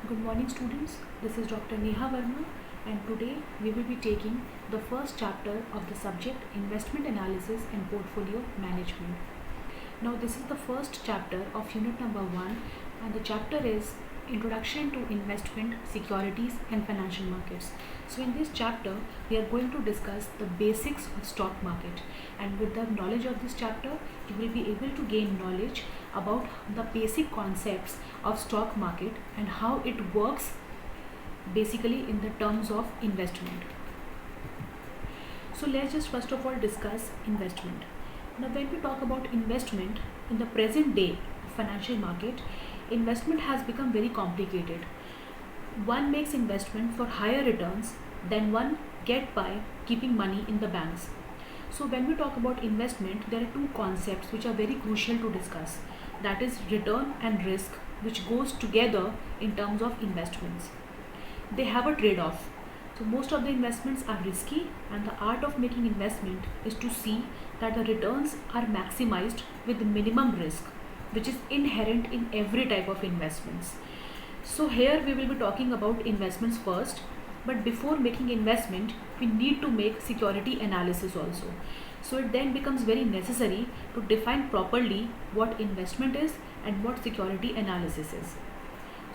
Good morning students, this is Dr. Neha Verma and today we will be taking the first chapter of the subject Investment Analysis and Portfolio Management. Now this is the first chapter of unit number 1 and the chapter is Introduction to Investment, Securities and Financial Markets. So in this chapter we are going to discuss the basics of stock market, and with the knowledge of this chapter you will be able to gain knowledge about the basic concepts of stock market and how it works basically in the terms of investment. So let's just first of all discuss investment. Now when we talk about investment in the present day financial market, investment has become very complicated. One makes investment for higher returns than one get by keeping money in the banks. So when we talk about investment, there are two concepts which are very crucial to discuss. That is return and risk, which goes together in terms of investments. They have a trade-off. So most of the investments are risky, and the art of making investment is to see that the returns are maximized with minimum risk, which is inherent in every type of investments. So here we will be talking about investments first, but before making investment we need to make security analysis also. So it then becomes very necessary to define properly what investment is and what security analysis is.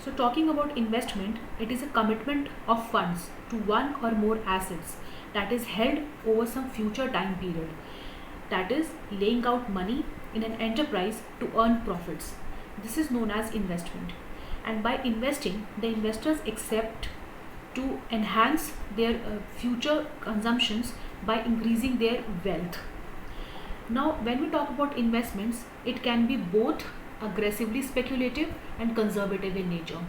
So talking about investment, it is a commitment of funds to one or more assets that is held over some future time period. That is laying out money in an enterprise to earn profits. This is known as investment. And by investing, the investors accept to enhance their future consumptions by increasing their wealth. Now, when we talk about investments, it can be both aggressively speculative and conservative in nature.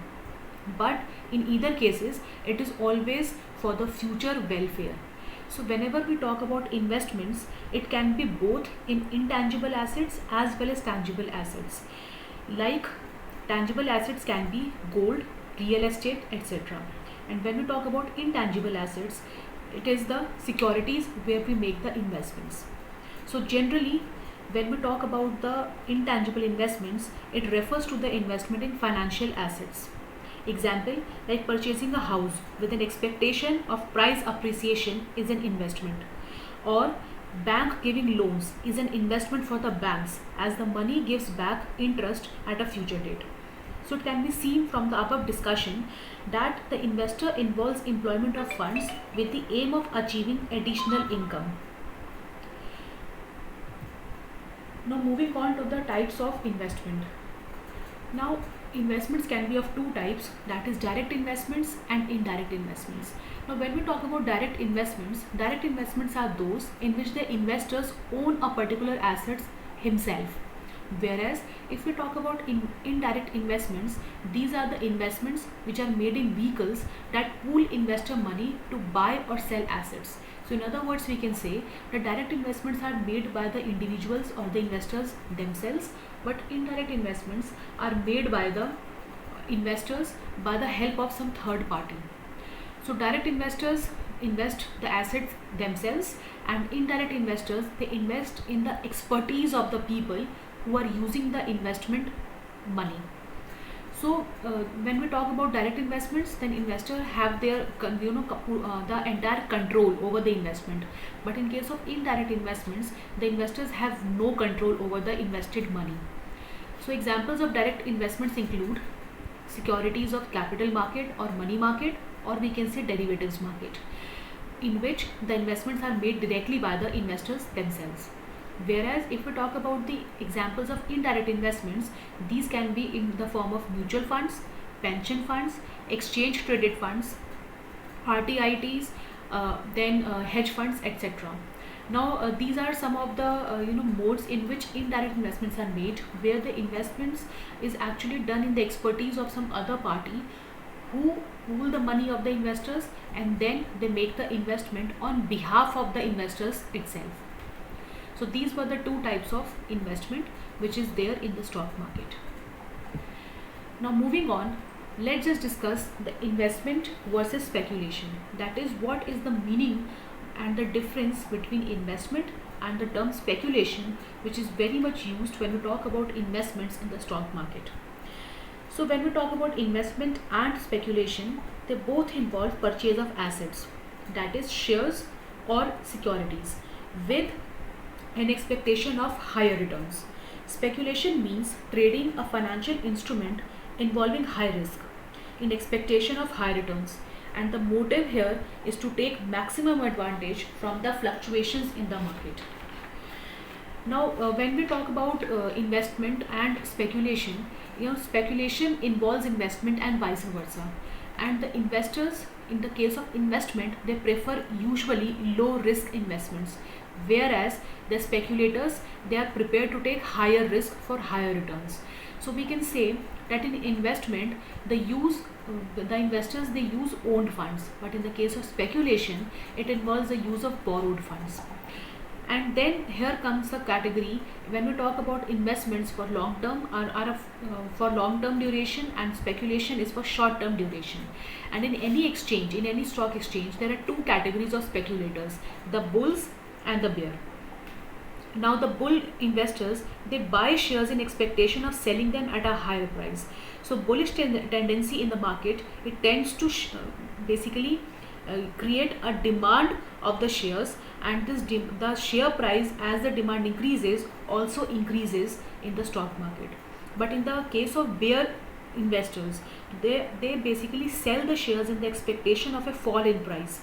But in either cases, it is always for the future welfare. So whenever we talk about investments, it can be both in intangible assets as well as tangible assets. Like tangible assets can be gold, real estate, etc. And when we talk about intangible assets, it is the securities where we make the investments. So generally, when we talk about the intangible investments, it refers to the investment in financial assets. Example, like purchasing a house with an expectation of price appreciation is an investment, or bank giving loans is an investment for the banks as the money gives back interest at a future date. So it can be seen from the above discussion that the investor involves employment of funds with the aim of achieving additional income. Now moving on to the types of investment. Now investments can be of two types, that is direct investments and indirect investments. Now when we talk about direct investments are those in which the investors own a particular assets himself. Whereas if we talk about indirect investments, these are the investments which are made in vehicles that pool investor money to buy or sell assets. So in other words, we can say that direct investments are made by the individuals or the investors themselves, but indirect investments are made by the investors by the help of some third party. So direct investors invest the assets themselves, and indirect investors, they invest in the expertise of the people who are using the investment money. So when we talk about direct investments, then investors have their the entire control over the investment. But in case of indirect investments, the investors have no control over the invested money. So examples of direct investments include securities of capital market or money market, or we can say derivatives market, in which the investments are made directly by the investors themselves. Whereas if we talk about the examples of indirect investments, these can be in the form of mutual funds, pension funds, exchange traded funds, RTITs, then hedge funds, etc. Now these are some of the modes in which indirect investments are made, where the investments is actually done in the expertise of some other party who pool the money of the investors, and then they make the investment on behalf of the investors itself. So these were the two types of investment which is there in the stock market. Now moving on, let's just discuss the investment versus speculation. That is, what is the meaning and the difference between investment and the term speculation, which is very much used when we talk about investments in the stock market. So when we talk about investment and speculation, they both involve purchase of assets, that is shares or securities, with an expectation of higher returns. Speculation means trading a financial instrument involving high risk in expectation of high returns, and the motive here is to take maximum advantage from the fluctuations in the market. Now, when we talk about investment and speculation, speculation involves investment and vice versa. And the investors, in the case of investment, they prefer usually low risk investments, whereas the speculators, they are prepared to take higher risk for higher returns. So we can say that in investment, the investors, they use owned funds, but in the case of speculation, it involves the use of borrowed funds. And then here comes the category when we talk about investments for long term for long term duration, and speculation is for short term duration. And in any exchange, in any stock exchange, there are two categories of speculators: the bulls and the bear. Now the bull investors, they buy shares in expectation of selling them at a higher price. So bullish tendency in the market, it tends to basically create a demand of the shares, and the share price, as the demand increases, also increases in the stock market. But in the case of bear investors, they basically sell the shares in the expectation of a fall in price,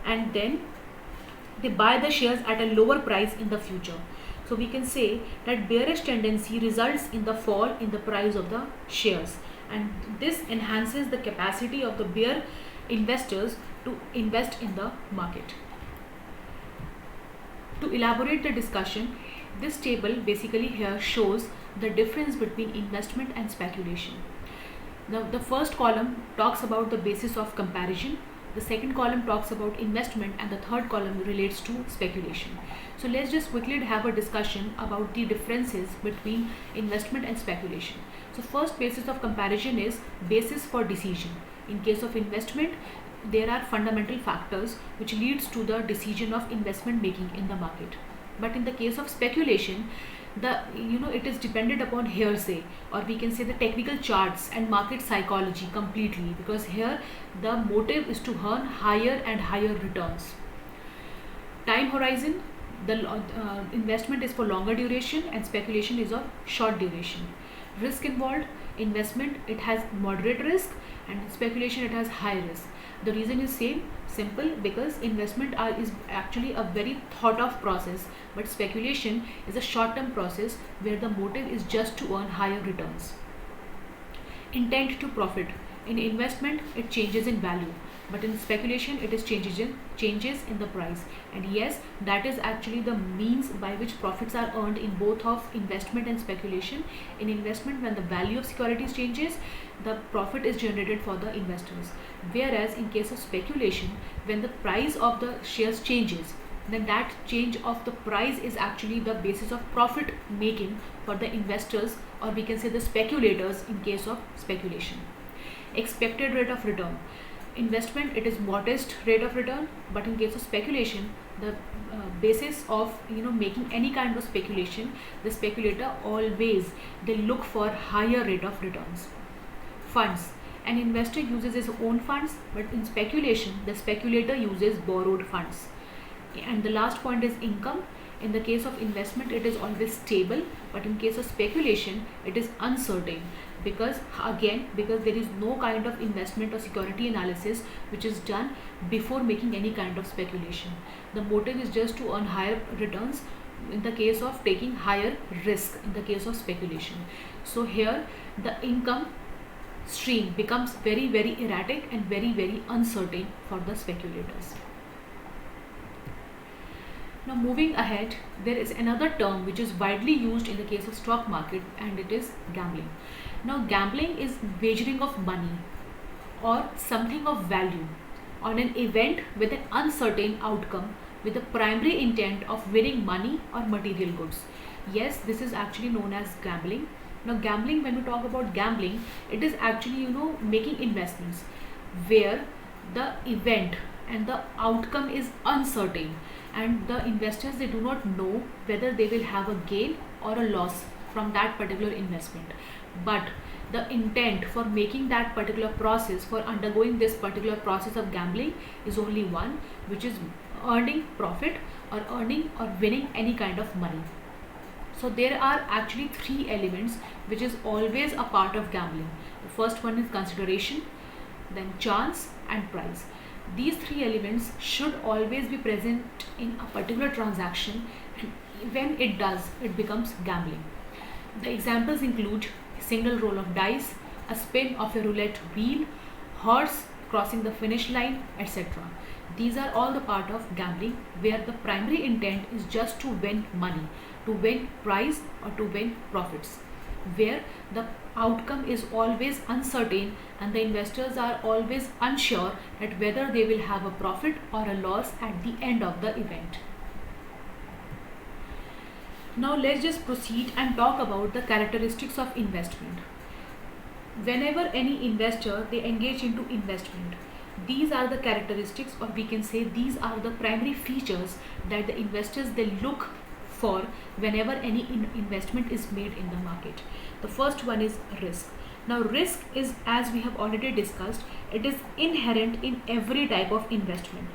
and then they buy the shares at a lower price in the future. So we can say that bearish tendency results in the fall in the price of the shares, and this enhances the capacity of the bear investors to invest in the market. To elaborate the discussion, this table basically here shows the difference between investment and speculation. Now the first column talks about the basis of comparison, the second column talks about investment, and the third column relates to speculation. So let's just quickly have a discussion about the differences between investment and speculation. So first basis of comparison is basis for decision. In case of investment, there are fundamental factors which leads to the decision of investment making in the market. But in the case of speculation, it is dependent upon hearsay, or we can say the technical charts and market psychology completely, because here the motive is to earn higher and higher returns. Time horizon, the investment is for longer duration and speculation is of short duration. Risk involved, investment, it has moderate risk, and speculation, it has high risk. The reason is simple, because investment is actually a very thought of process, but speculation is a short term process where the motive is just to earn higher returns. Intent to profit, in investment it changes in value, but in speculation it is changes in the price. And yes, that is actually the means by which profits are earned in both of investment and speculation. In investment, when the value of securities changes, the profit is generated for the investors, whereas in case of speculation, when the price of the shares changes, then that change of the price is actually the basis of profit making for the investors, or we can say the speculators in case of speculation. Expected rate of return, investment, it is modest rate of return, but in case of speculation, the basis of making any kind of speculation, the speculator always, they look for higher rate of returns. Funds, an investor uses his own funds, but in speculation the speculator uses borrowed funds. And the last point is income. In the case of investment, it is always stable, but in case of speculation it is uncertain, because there is no kind of investment or security analysis which is done before making any kind of speculation. The motive is just to earn higher returns in the case of taking higher risk in the case of speculation. So here the income stream becomes very, very erratic and very, very uncertain for the speculators. Now moving ahead, there is another term which is widely used in the case of stock market, and it is gambling. Now gambling is wagering of money or something of value on an event with an uncertain outcome, with the primary intent of winning money or material goods. Yes, this is actually known as gambling. Now gambling, when we talk about gambling, it is actually making investments where the event and the outcome is uncertain, and the investors, they do not know whether they will have a gain or a loss from that particular investment. But the intent for making that particular process, for undergoing this particular process of gambling, is only one, which is earning profit or earning or winning any kind of money. So there are actually three elements which is always a part of gambling. The first one is consideration, then chance and prize. These three elements should always be present in a particular transaction, and when it does, it becomes gambling. The examples include a single roll of dice, a spin of a roulette wheel, horse crossing the finish line, etc. These are all the part of gambling where the primary intent is just to win money, to win prize or to win profits, where the outcome is always uncertain and the investors are always unsure that whether they will have a profit or a loss at the end of the event. Now let's just proceed and talk about the characteristics of investment. Whenever any investor they engage into investment, these are the characteristics, or we can say these are the primary features that the investors they look for whenever any investment is made in the market. The first one is risk. Now risk is, as we have already discussed, it is inherent in every type of investment,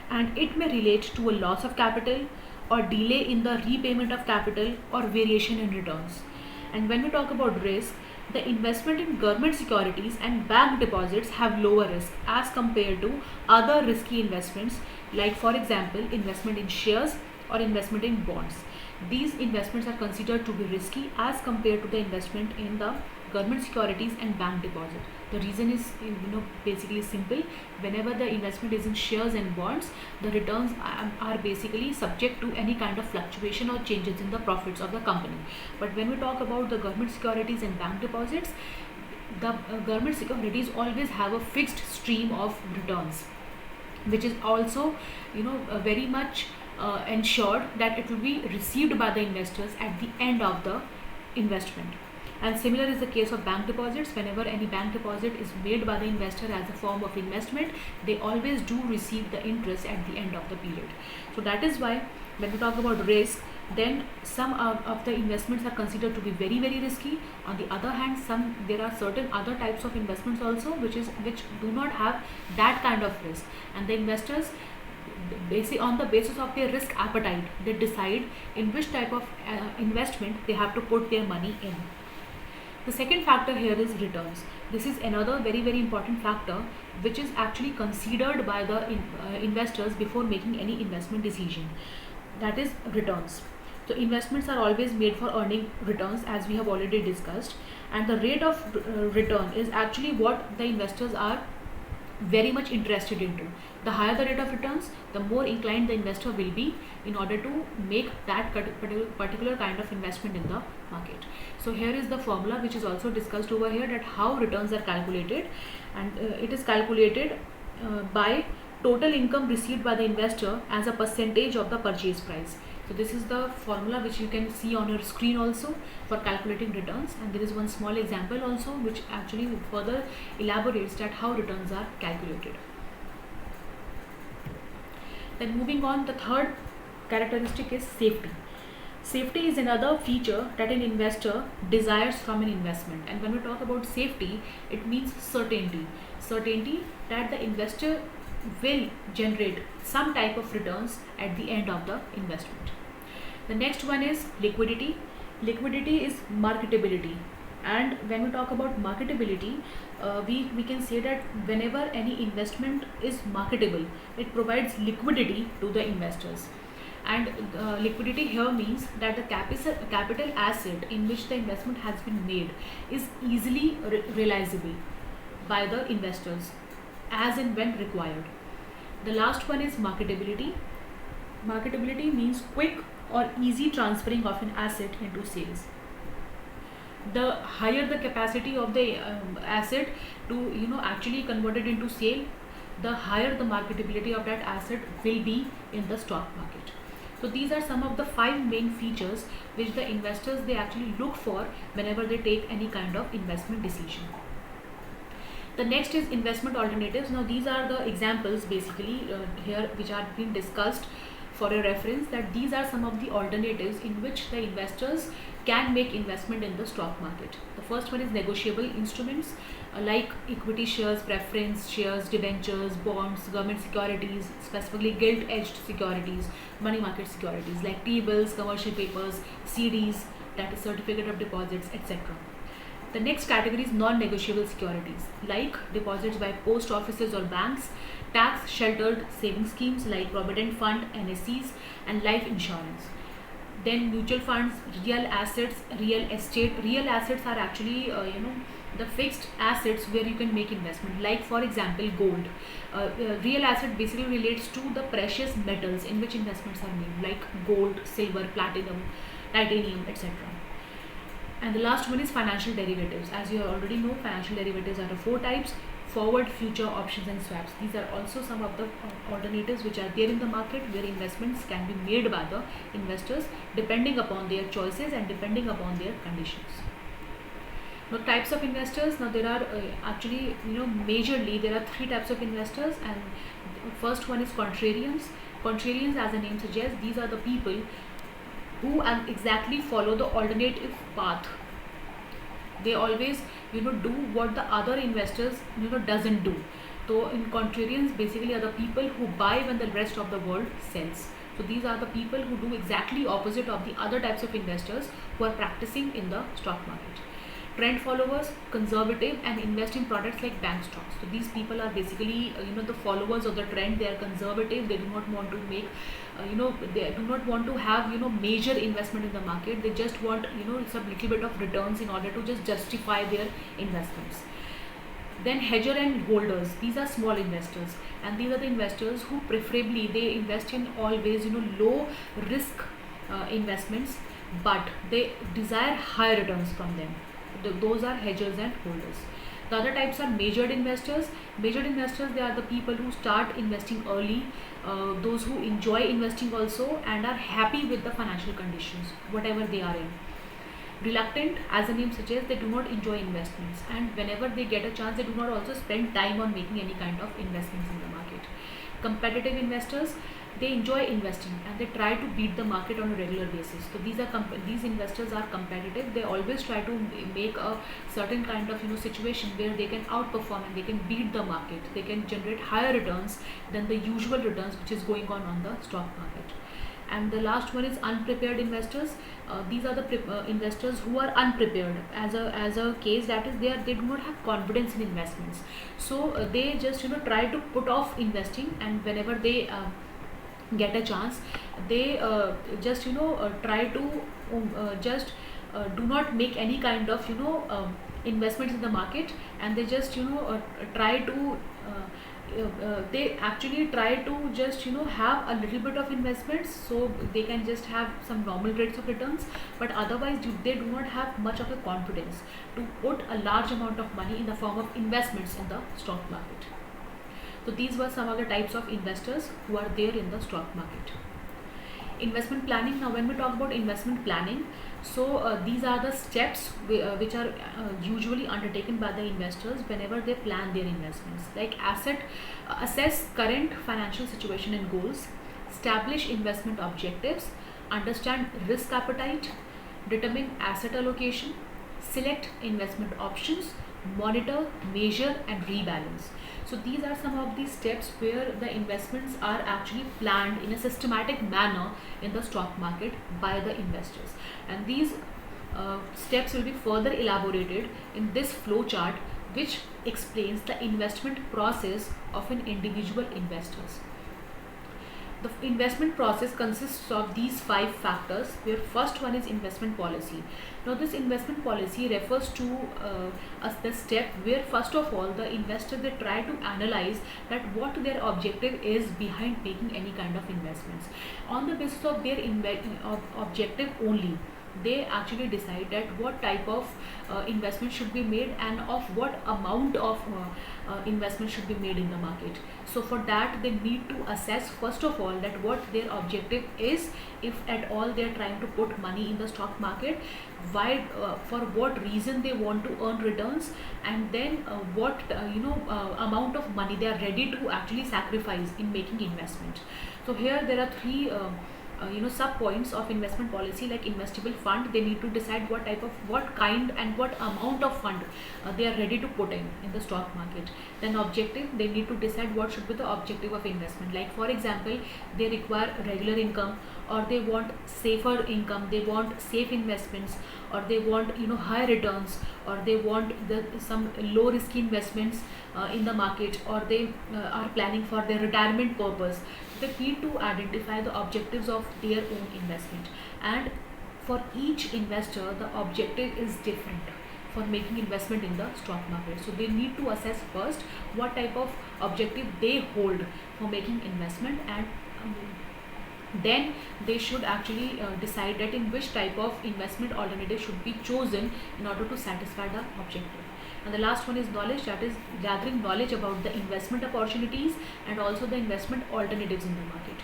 and it may relate to a loss of capital or delay in the repayment of capital or variation in returns. And when we talk about risk, the investment in government securities and bank deposits have lower risk as compared to other risky investments, like for example investment in shares or investment in bonds. These investments are considered to be risky as compared to the investment in the government securities and bank deposit. The reason is basically simple. Whenever the investment is in shares and bonds, the returns are basically subject to any kind of fluctuation or changes in the profits of the company. But when we talk about the government securities and bank deposits, the government securities always have a fixed stream of returns, which is also very much ensured that it will be received by the investors at the end of the investment. And similar is the case of bank deposits. Whenever any bank deposit is made by the investor as a form of investment, they always do receive the interest at the end of the period. So that is why when we talk about risk, then some of the investments are considered to be very very risky. On the other hand, there are certain other types of investments also which do not have that kind of risk, and the investors on the basis of their risk appetite, they decide in which type of investment they have to put their money in. The second factor here is returns. This is another very very important factor which is actually considered by the investors before making any investment decision. That is returns. So investments are always made for earning returns, as we have already discussed, and the rate of return is actually what the investors are very much interested into. The higher the rate of returns, the more inclined the investor will be in order to make that particular kind of investment in the market. So here is the formula which is also discussed over here, that how returns are calculated, and it is calculated by total income received by the investor as a percentage of the purchase price. So this is the formula which you can see on your screen also for calculating returns, and there is one small example also which actually further elaborates that how returns are calculated. Then moving on, the third characteristic is safety. Safety is another feature that an investor desires from an investment, and when we talk about safety, it means certainty. Certainty that the investor will generate some type of returns at the end of the investment. The next one is liquidity. Liquidity is marketability, and when we talk about marketability, we can say that whenever any investment is marketable, it provides liquidity to the investors. And liquidity here means that the capital asset in which the investment has been made is easily realizable by the investors as and when required. The last one is marketability. Marketability means quick or easy transferring of an asset into sales. The higher the capacity of the asset to actually convert it into sale, the higher the marketability of that asset will be in the stock market. So these are some of the 5 main features which the investors they actually look for whenever they take any kind of investment decision. The next is investment alternatives. Now these are the examples basically here which are being discussed for a reference, that these are some of the alternatives in which the investors can make investment in the stock market. The first one is negotiable instruments like equity shares, preference shares, debentures, bonds, government securities, specifically gilt-edged securities, money market securities like T-bills, commercial papers, CDs, that is certificate of deposits, etc. The next category is non-negotiable securities like deposits by post offices or banks, tax sheltered saving schemes like provident fund, NSCs, and life insurance. Then mutual funds, real assets, real estate. Real assets are actually the fixed assets where you can make investment, like for example gold. Real asset basically relates to the precious metals in which investments are made, like gold, silver, platinum, titanium, etc. And the last one is financial derivatives. As you already know, financial derivatives are of four types: forward, future, options, and swaps. These are also some of the alternatives which are there in the market where investments can be made by the investors depending upon their choices and depending upon their conditions. Now, types of investors. Now, there are actually, majorly there are three types of investors, and first one is contrarians. Contrarians, as the name suggests, these are the people who exactly follow the alternative path. They always do what the other investors doesn't do. So in contrarians basically are the people who buy when the rest of the world sells. So these are the people who do exactly opposite of the other types of investors who are practicing in the stock market. Trend followers, conservative, and invest in products like bank stocks. So these people are basically the followers of the trend. They are conservative. They do not want to make they do not want to have major investment in the market. They just want some little bit of returns in order to just justify their investments. Then hedger and holders, these are small investors, and these are the investors who preferably they invest in always low risk investments, but they desire high returns from them. Those are hedgers and holders. The other types are measured investors. Measured investors, they are the people who start investing early, those who enjoy investing also and are happy with the financial conditions, whatever they are in. Reluctant, as the name suggests, they do not enjoy investments, and whenever they get a chance, they do not also spend time on making any kind of investments in the market. Competitive investors, they enjoy investing and they try to beat the market on a regular basis. So these investors are competitive. They always try to make a certain kind of situation where they can outperform and they can beat the market. They can generate higher returns than the usual returns which is going on the stock market. And the last one is unprepared investors. These are the investors who are unprepared, as a case, that is they do not have confidence in investments. So they just try to put off investing, and whenever they get a chance, they just try to just do not make any kind of investments in the market, and they just try to they actually try to just have a little bit of investments so they can just have some normal rates of returns, but otherwise they do not have much of a confidence to put a large amount of money in the form of investments in the stock market. So these were some of the types of investors who are there in the stock market. Investment planning. Now when we talk about investment planning, so these are the steps which are usually undertaken by the investors whenever they plan their investments, like assess current financial situation and goals, establish investment objectives, understand risk appetite, determine asset allocation, select investment options, monitor, measure, and rebalance. So these are some of the steps where the investments are actually planned in a systematic manner in the stock market by the investors, and these steps will be further elaborated in this flow chart, which explains the investment process of an individual investors. The investment process consists of these 5 factors, where first one is investment policy. Now this investment policy refers to the step where first of all the investor, they try to analyze that what their objective is behind making any kind of investments. On the basis of their objective only, they actually decide that what type of investment should be made and of what amount of investment should be made in the market. So for that they need to assess first of all that what their objective is, if at all they are trying to put money in the stock market, why, for what reason they want to earn returns, and then what amount of money they are ready to actually sacrifice in making investment. So here there are three sub points of investment policy, like investable fund. They need to decide what kind and what amount of fund they are ready to put in the stock market. Then objective, they need to decide what should be the objective of investment. Like for example, they require regular income, or they want safer income, they want safe investments, or they want high returns, or they want some low risky investments in the market, or they are planning for their retirement purpose. They need to identify the objectives of their own investment, and for each investor the objective is different for making investment in the stock market. So they need to assess first what type of objective they hold for making investment, and then they should actually decide that in which type of investment alternative should be chosen in order to satisfy the objective. And the last one is knowledge, that is gathering knowledge about the investment opportunities and also the investment alternatives in the market.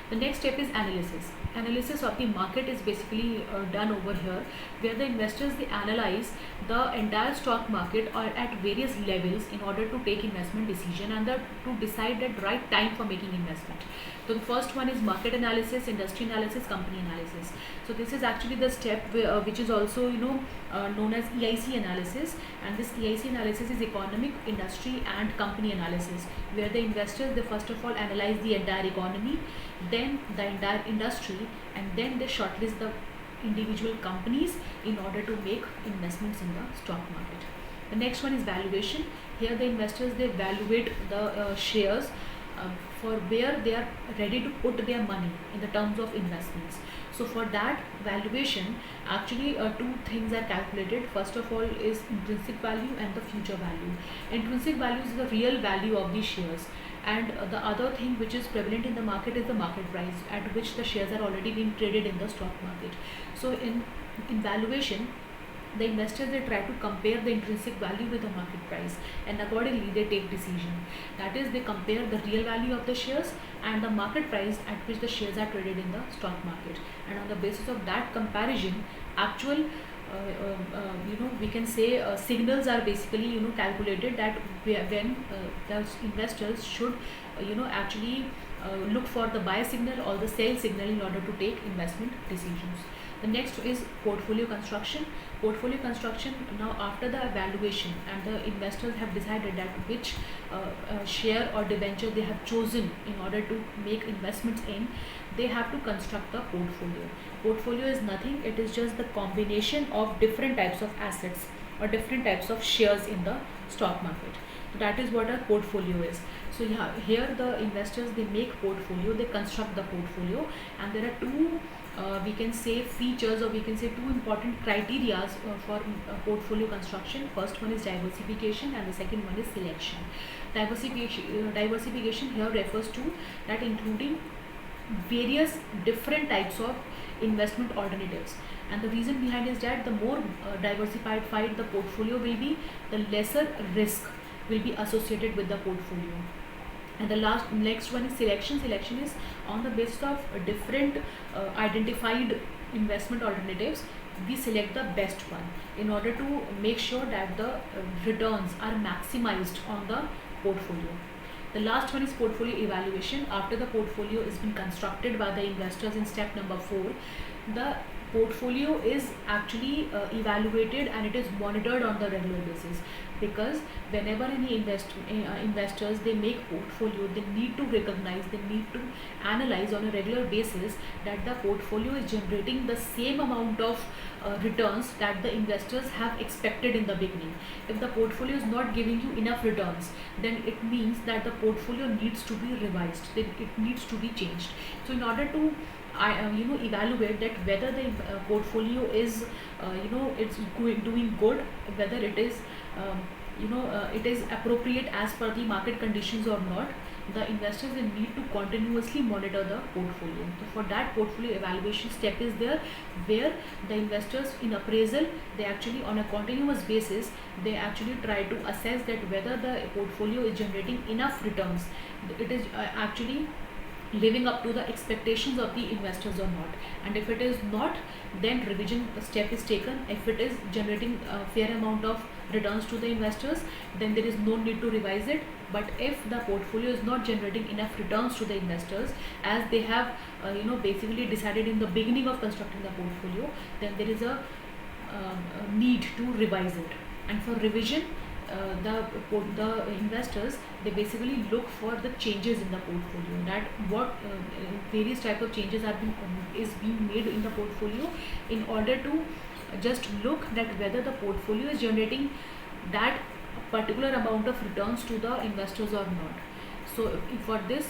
The next step is analysis. Analysis of the market is basically done over here, where the investors, they analyze the entire stock market or at various levels in order to take investment decision, and to decide the right time for making investment. So the first one is market analysis, industry analysis, company analysis. So this is actually the step which is also known as EIC analysis, and this EIC analysis is economic, industry and company analysis, where the investors, they first of all analyze the entire economy, then the entire industry, and then they shortlist the individual companies in order to make investments in the stock market. The next one is valuation. Here the investors, they evaluate the shares for where they are ready to put their money in the terms of investments. So for that valuation, actually two things are calculated. First of all is intrinsic value and the future value. Intrinsic value is the real value of the shares, and the other thing which is prevalent in the market is the market price at which the shares are already being traded in the stock market. So in valuation, the investors, they try to compare the intrinsic value with the market price, and accordingly they take decision. That is, they compare the real value of the shares and the market price at which the shares are traded in the stock market, and on the basis of that comparison, actual we can say signals are basically calculated, that when the investors should actually look for the buy signal or the sell signal in order to take investment decisions. The next is portfolio construction. Portfolio construction, now after the evaluation and the investors have decided that which share or debenture they have chosen in order to make investments in, they have to construct the portfolio. Portfolio is nothing, it is just the combination of different types of assets or different types of shares in the stock market. So that is what a portfolio is. So yeah, here the investors, they make portfolio, they construct the portfolio, and there are two we can say features, or we can say two important criteria for portfolio construction. First one is diversification and the second one is selection. Diversification here refers to that including various different types of investment alternatives, and the reason behind is that the more diversified the portfolio will be, the lesser risk will be associated with the portfolio. And the next one is selection. Selection is on the basis of different identified investment alternatives, we select the best one in order to make sure that the returns are maximized on the portfolio. The last one is portfolio evaluation. After the portfolio has been constructed by the investors in step number 4, the portfolio is actually evaluated and it is monitored on the regular basis, because whenever any investors, they make portfolio, they need to recognize, they need to analyze on a regular basis that the portfolio is generating the same amount of returns that the investors have expected in the beginning. If the portfolio is not giving you enough returns, then it means that the portfolio needs to be revised, it needs to be changed. So in order to evaluate that whether the portfolio is it's doing good, whether it is it is appropriate as per the market conditions or not, the investors will need to continuously monitor the portfolio. So for that, portfolio evaluation step is there, where the investors in appraisal, they actually on a continuous basis, they actually try to assess that whether the portfolio is generating enough returns, it is actually living up to the expectations of the investors or not, and if it is not, then revision step is taken. If it is generating a fair amount of returns to the investors, then there is no need to revise it. But if the portfolio is not generating enough returns to the investors as they have basically decided in the beginning of constructing the portfolio, then there is a need to revise it. And for revision, the investors, they basically look for the changes in the portfolio, that what various type of changes is being made in the portfolio, in order to just look that whether the portfolio is generating that particular amount of returns to the investors or not. So for this,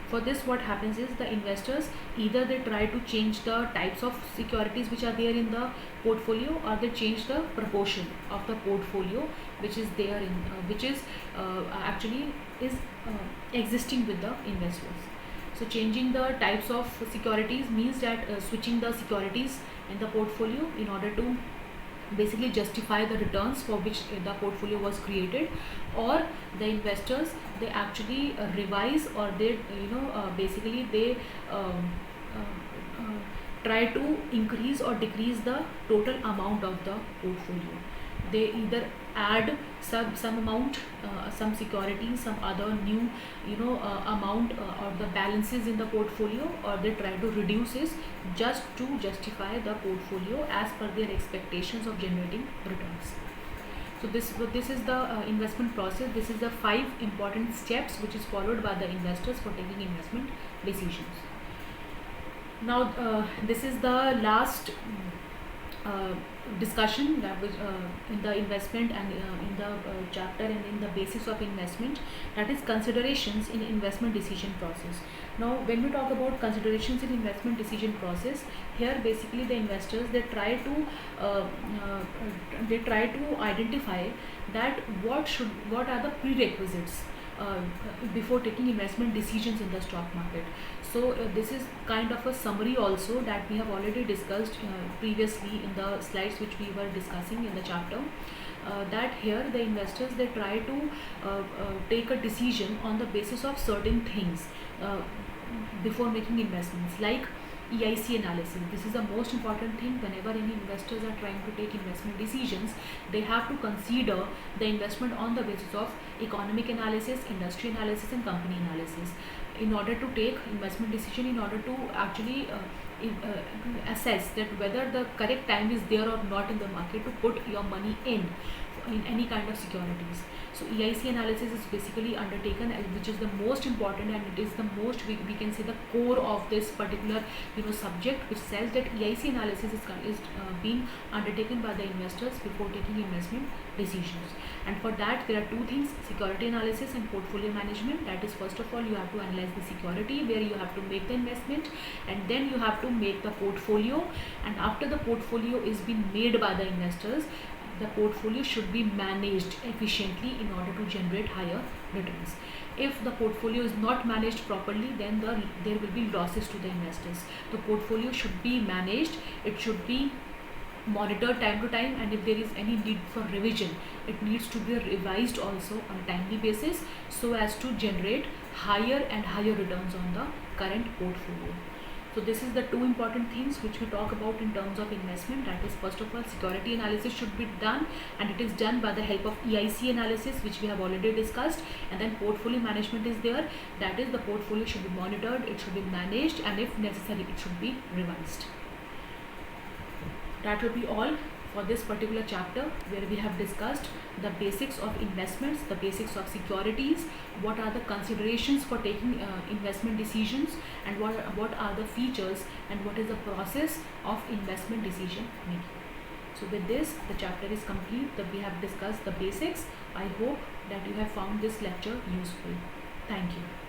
for this, what happens is the investors, either they try to change the types of securities which are there in the portfolio, or they change the proportion of the portfolio which is there in which is actually is existing with the investors. So changing the types of securities means that switching the securities in the portfolio in order to basically justify the returns for which the portfolio was created, or the investors, they actually revise, or they basically they try to increase or decrease the total amount of the portfolio. They either add some amount, some securities, some other new amount or the balances in the portfolio, or they try to reduce it just to justify the portfolio as per their expectations of generating returns. So this is the investment process. This is the 5 important steps which is followed by the investors for taking investment decisions. Now this is the last discussion that was in the investment and in the chapter and in the basics of investment, that is considerations in investment decision process. Now when we talk about considerations in investment decision process, here basically the investors, they try to identify that what are the prerequisites before taking investment decisions in the stock market. So this is kind of a summary also that we have already discussed previously in the slides which we were discussing in the chapter, that here the investors, they try to take a decision on the basis of certain things before making investments, like EIC analysis. This is the most important thing. Whenever any investors are trying to take investment decisions, they have to consider the investment on the basis of economic analysis, industry analysis, and company analysis, in order to take investment decision, in order to actually assess that whether the correct time is there or not in the market to put your money in any kind of securities. So EIC analysis is basically undertaken, which is the most important, and it is the most, we can say, the core of this particular subject, which says that EIC analysis is being undertaken by the investors before taking investment decisions. And for that there are 2 things: security analysis and portfolio management. That is, first of all, you have to analyze the security where you have to make the investment, and then you have to make the portfolio. And after the portfolio is being made by the investors, the portfolio should be managed efficiently in order to generate higher returns. If the portfolio is not managed properly, then there will be losses to the investors. The portfolio should be managed, it should be monitored time to time, and if there is any need for revision, it needs to be revised also on a timely basis, so as to generate higher and higher returns on the current portfolio. So this is the 2 important things which we talk about in terms of investment. That is, first of all, security analysis should be done, and it is done by the help of EIC analysis, which we have already discussed. And then portfolio management is there. That is, the portfolio should be monitored, it should be managed, and if necessary, it should be revised. That will be all for this particular chapter, where we have discussed the basics of investments, the basics of securities, what are the considerations for taking investment decisions, and what are the features, and what is the process of investment decision making. So with this, the chapter is complete. That we have discussed the basics. I hope that you have found this lecture useful. Thank you.